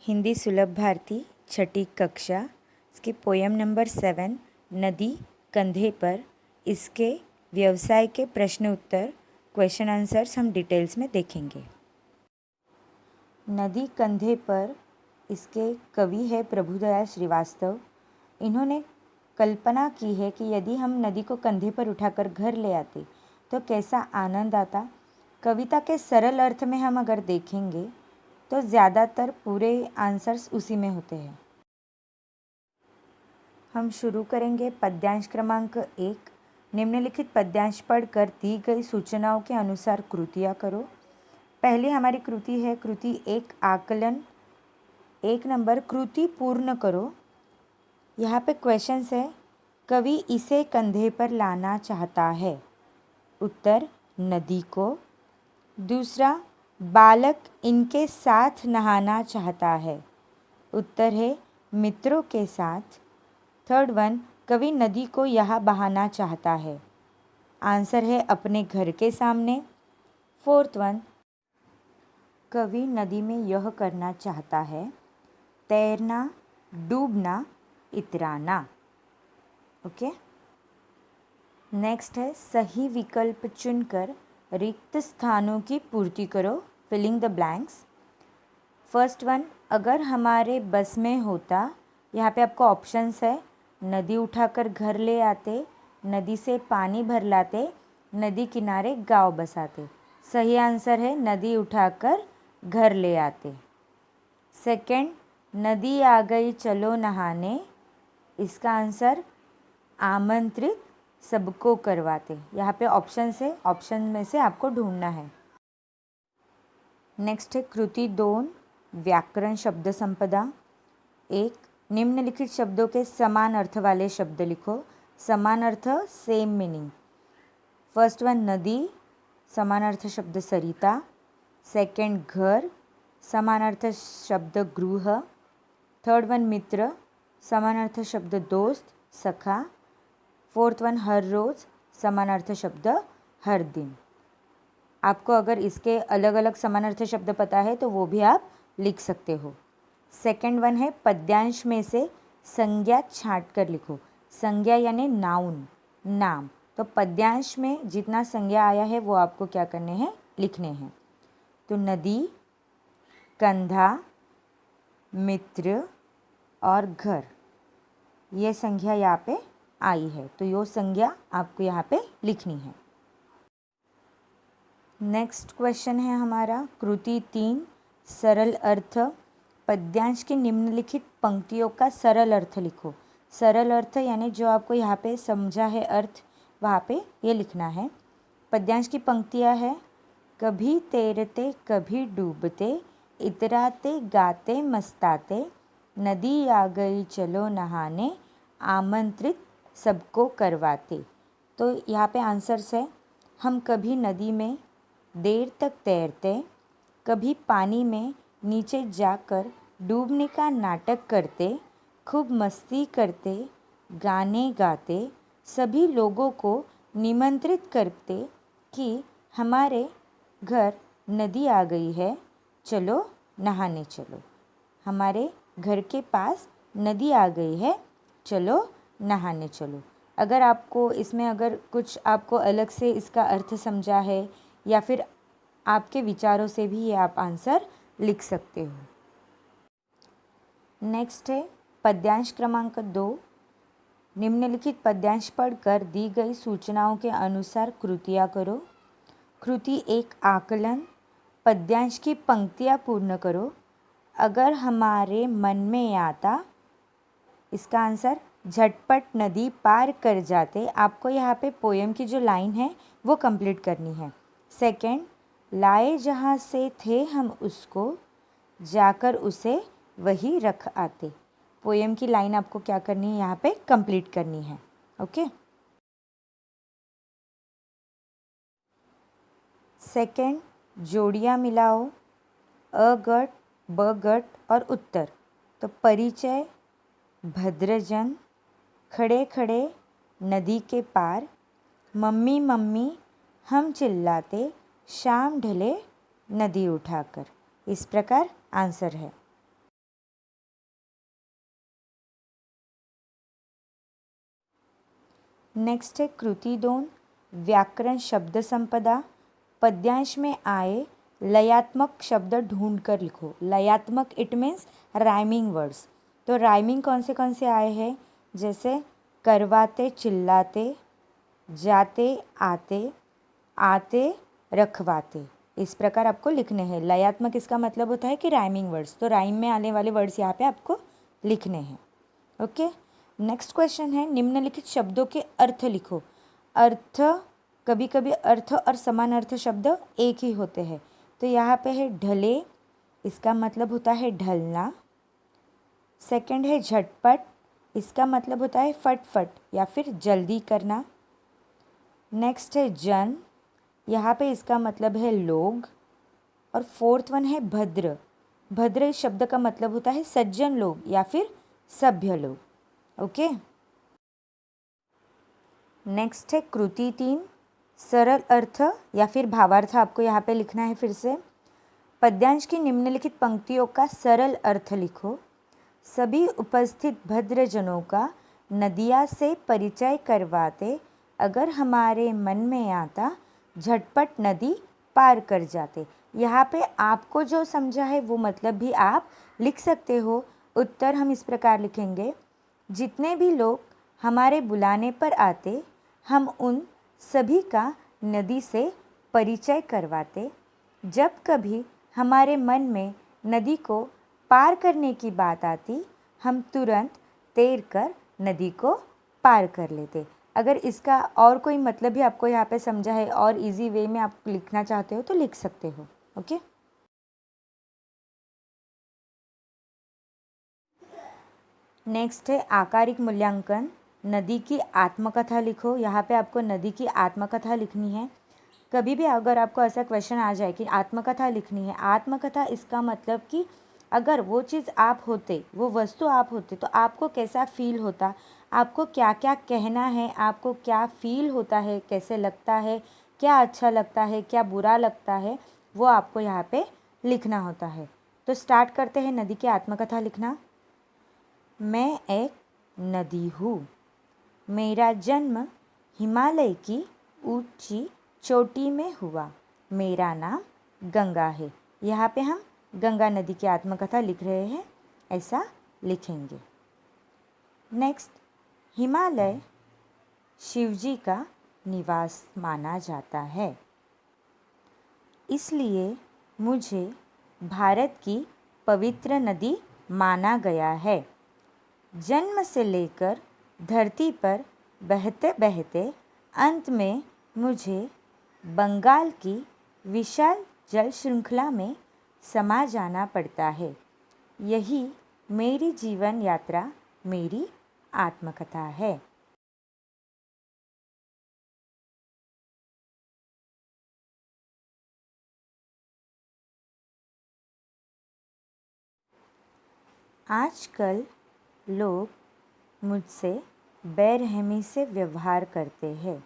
हिंदी सुलभ भारती छठी कक्षा इसके पोयम नंबर 7 नदी कंधे पर। इसके व्यवसाय के प्रश्न उत्तर क्वेश्चन आंसर्स हम डिटेल्स में देखेंगे। नदी कंधे पर इसके कवि है प्रभुदयाल श्रीवास्तव। इन्होंने कल्पना की है कि यदि हम नदी को कंधे पर उठाकर घर ले आते तो कैसा आनंद आता। कविता के सरल अर्थ में हम अगर देखेंगे तो ज़्यादातर पूरे आंसर्स उसी में होते हैं। हम शुरू करेंगे पद्यांश क्रमांक 1। निम्नलिखित पद्यांश पढ़कर दी गई सूचनाओं के अनुसार कृतियाँ करो। पहली हमारी कृति है कृति 1 आकलन 1 नंबर कृति पूर्ण करो। यहाँ पे क्वेश्चंस है कवि इसे कंधे पर लाना चाहता है। उत्तर नदी को। दूसरा बालक इनके साथ नहाना चाहता है। उत्तर है मित्रों के साथ। थर्ड वन कवि नदी को यहाँ बहाना चाहता है। आंसर है अपने घर के सामने। फोर्थ वन कवि नदी में यह करना चाहता है तैरना, डूबना, इतराना। ओके। नेक्स्ट है सही विकल्प चुनकर रिक्त स्थानों की पूर्ति करो। Filling the blanks. First one अगर हमारे बस में होता, यहाँ पे आपको ऑप्शंस है नदी उठाकर घर ले आते, नदी से पानी भर लाते, नदी किनारे गांव बसाते। सही आंसर है नदी उठाकर घर ले आते। सेकंड नदी आ गई चलो नहाने। इसका आंसर आमंत्रित सबको करवाते। यहाँ पे ऑप्शंस है, ऑप्शन में से आपको ढूंढना है। नेक्स्ट है कृति 2 व्याकरण शब्द संपदा 1 निम्नलिखित शब्दों के समान अर्थ वाले शब्द लिखो। समान अर्थ सेम मीनिंग। फर्स्ट वन नदी समान अर्थ शब्द सरिता। सेकंड घर समान अर्थ शब्द गृह। थर्ड वन मित्र समान अर्थ शब्द दोस्त सखा। फोर्थ वन हर रोज़ समान अर्थ शब्द हर दिन। आपको अगर इसके अलग अलग समान अर्थ शब्द पता है तो वो भी आप लिख सकते हो। सेकंड वन है पद्यांश में से संज्ञा छांट कर लिखो। संज्ञा यानी नाउन, नाम। तो पद्यांश में जितना संज्ञा आया है वो आपको क्या करने हैं, लिखने हैं। तो नदी, कंधा, मित्र और घर, ये संज्ञा यहाँ पे आई है तो यो संज्ञा आपको यहाँ पे लिखनी है। नेक्स्ट क्वेश्चन है हमारा कृति 3 सरल अर्थ। पद्यांश की निम्नलिखित पंक्तियों का सरल अर्थ लिखो। सरल अर्थ यानी जो आपको यहाँ पे समझा है अर्थ, वहाँ पे ये लिखना है। पद्यांश की पंक्तियाँ है कभी तैरते कभी डूबते, इतराते गाते मस्ताते, नदी आ गई चलो नहाने, आमंत्रित सबको करवाते। तो यहाँ पे आंसर्स है हम कभी नदी में देर तक तैरते, कभी पानी में नीचे जाकर डूबने का नाटक करते, खूब मस्ती करते, गाने गाते, सभी लोगों को निमंत्रित करते कि हमारे घर नदी आ गई है, चलो नहाने चलो। हमारे घर के पास नदी आ गई है, चलो नहाने चलो। अगर आपको इसमें अगर कुछ आपको अलग से इसका अर्थ समझा है या फिर आपके विचारों से भी ये आप आंसर लिख सकते हो। नेक्स्ट है पद्यांश क्रमांक 2। निम्नलिखित पद्यांश पढ़कर दी गई सूचनाओं के अनुसार कृतियाँ करो। कृति 1 आकलन पद्यांश की पंक्तियाँ पूर्ण करो। अगर हमारे मन में आता, इसका आंसर झटपट नदी पार कर जाते। आपको यहाँ पे पोयम की जो लाइन है वो कंप्लीट करनी है। सेकंड लाए जहाँ से थे हम उसको, जाकर उसे वही रख आते। पोयम की लाइन आपको क्या करनी है, यहाँ पे कंप्लीट करनी है। ओके। सेकंड जोड़ियाँ मिलाओ अगट, बगट और उत्तर। तो परिचय भद्रजन, खड़े खड़े नदी के पार, मम्मी मम्मी हम चिल्लाते, शाम ढले नदी उठाकर। इस प्रकार आंसर है। नेक्स्ट है कृति 2 व्याकरण शब्द संपदा। पद्यांश में आए लयात्मक शब्द ढूंढ कर लिखो। लयात्मक इट मीन्स राइमिंग वर्ड्स। तो राइमिंग कौन से आए हैं, जैसे करवाते चिल्लाते, जाते आते, आते रखवाते। इस प्रकार आपको लिखने हैं। लयात्मक इसका मतलब होता है कि राइमिंग वर्ड्स, तो राइम में आने वाले वर्ड्स यहाँ पे आपको लिखने हैं। ओके, नेक्स्ट क्वेश्चन है निम्नलिखित शब्दों के अर्थ लिखो। अर्थ, कभी कभी अर्थ और समान अर्थ शब्द एक ही होते हैं। तो यहाँ पे है ढले, इसका मतलब होता है ढलना। सेकंड है झटपट, इसका मतलब होता है फटफट या फिर जल्दी करना। नेक्स्ट है जन, यहाँ पे इसका मतलब है लोग। और फोर्थ वन है भद्र। भद्र इस शब्द का मतलब होता है सज्जन लोग या फिर सभ्य लोग। ओके, नेक्स्ट है कृति 3 सरल अर्थ या फिर भावार्थ आपको यहाँ पे लिखना है। फिर से पद्यांश की निम्नलिखित पंक्तियों का सरल अर्थ लिखो। सभी उपस्थित भद्रजनों का नदिया से परिचय करवाते, अगर हमारे मन में आता झटपट नदी पार कर जाते। यहाँ पे आपको जो समझा है वो मतलब भी आप लिख सकते हो। उत्तर हम इस प्रकार लिखेंगे, जितने भी लोग हमारे बुलाने पर आते, हम उन सभी का नदी से परिचय करवाते। जब कभी हमारे मन में नदी को पार करने की बात आती, हम तुरंत तैर कर नदी को पार कर लेते। अगर इसका और कोई मतलब भी आपको यहाँ पे समझा है और इजी वे में आप लिखना चाहते हो तो लिख सकते हो। ओके, नेक्स्ट है आकारिक मूल्यांकन। नदी की आत्मकथा लिखो। यहाँ पे आपको नदी की आत्मकथा लिखनी है। कभी भी अगर आपको ऐसा क्वेश्चन आ जाए कि आत्मकथा लिखनी है, आत्मकथा इसका मतलब कि अगर वो चीज़ आप होते, वो वस्तु आप होते, तो आपको कैसा फील होता, आपको क्या क्या कहना है, आपको क्या फील होता है, कैसे लगता है, क्या अच्छा लगता है, क्या बुरा लगता है, वो आपको यहाँ पे लिखना होता है। तो स्टार्ट करते हैं नदी की आत्मकथा लिखना। मैं एक नदी हूँ। मेरा जन्म हिमालय की ऊंची चोटी में हुआ। मेरा नाम गंगा है। यहाँ पे हम गंगा नदी की आत्मकथा लिख रहे हैं, ऐसा लिखेंगे। नेक्स्ट, हिमालय शिवजी का निवास माना जाता है, इसलिए मुझे भारत की पवित्र नदी माना गया है। जन्म से लेकर धरती पर बहते बहते अंत में मुझे बंगाल की विशाल जल श्रृंखला में समा जाना पड़ता है। यही मेरी जीवन यात्रा, मेरी आत्मकथा है। आजकल लोग मुझसे बेरहमी से व्यवहार करते हैं।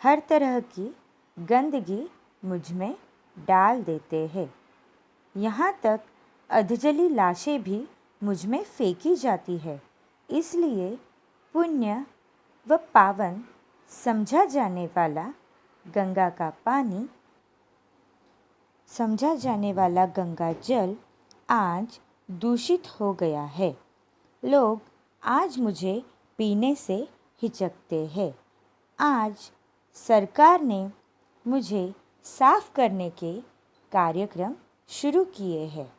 हर तरह की गंदगी मुझ में डाल देते हैं। यहाँ तक अधजली लाशें भी मुझ में फेंकी जाती है। इसलिए पुण्य व पावन समझा जाने वाला गंगा का पानी, समझा जाने वाला गंगा जल आज दूषित हो गया है। लोग आज मुझे पीने से हिचकते हैं। आज सरकार ने मुझे साफ करने के कार्यक्रम शुरू किए हैं।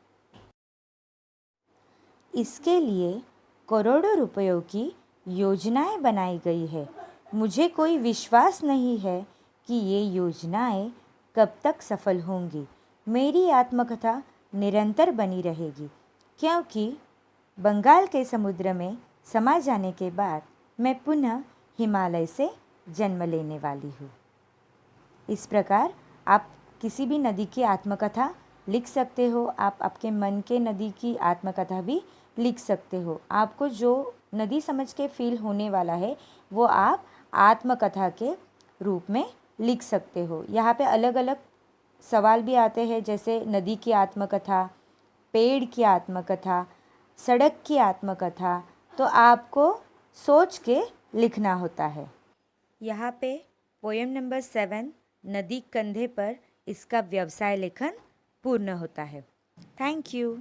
इसके लिए करोड़ों रुपयों की योजनाएं बनाई गई है। मुझे कोई विश्वास नहीं है कि ये योजनाएं कब तक सफल होंगी। मेरी आत्मकथा निरंतर बनी रहेगी, क्योंकि बंगाल के समुद्र में समा जाने के बाद मैं पुनः हिमालय से जन्म लेने वाली हूँ। इस प्रकार आप किसी भी नदी की आत्मकथा लिख सकते हो। आप आपके मन के नदी की आत्मकथा भी लिख सकते हो। आपको जो नदी समझ के फील होने वाला है वो आप आत्मकथा के रूप में लिख सकते हो। यहाँ पे अलग अलग सवाल भी आते हैं, जैसे नदी की आत्मकथा, पेड़ की आत्मकथा, सड़क की आत्मकथा। तो आपको सोच के लिखना होता है। यहाँ पे पोएम नंबर 7 नदी कंधे पर इसका व्यवसाय लेखन पूर्ण होता है। Thank you.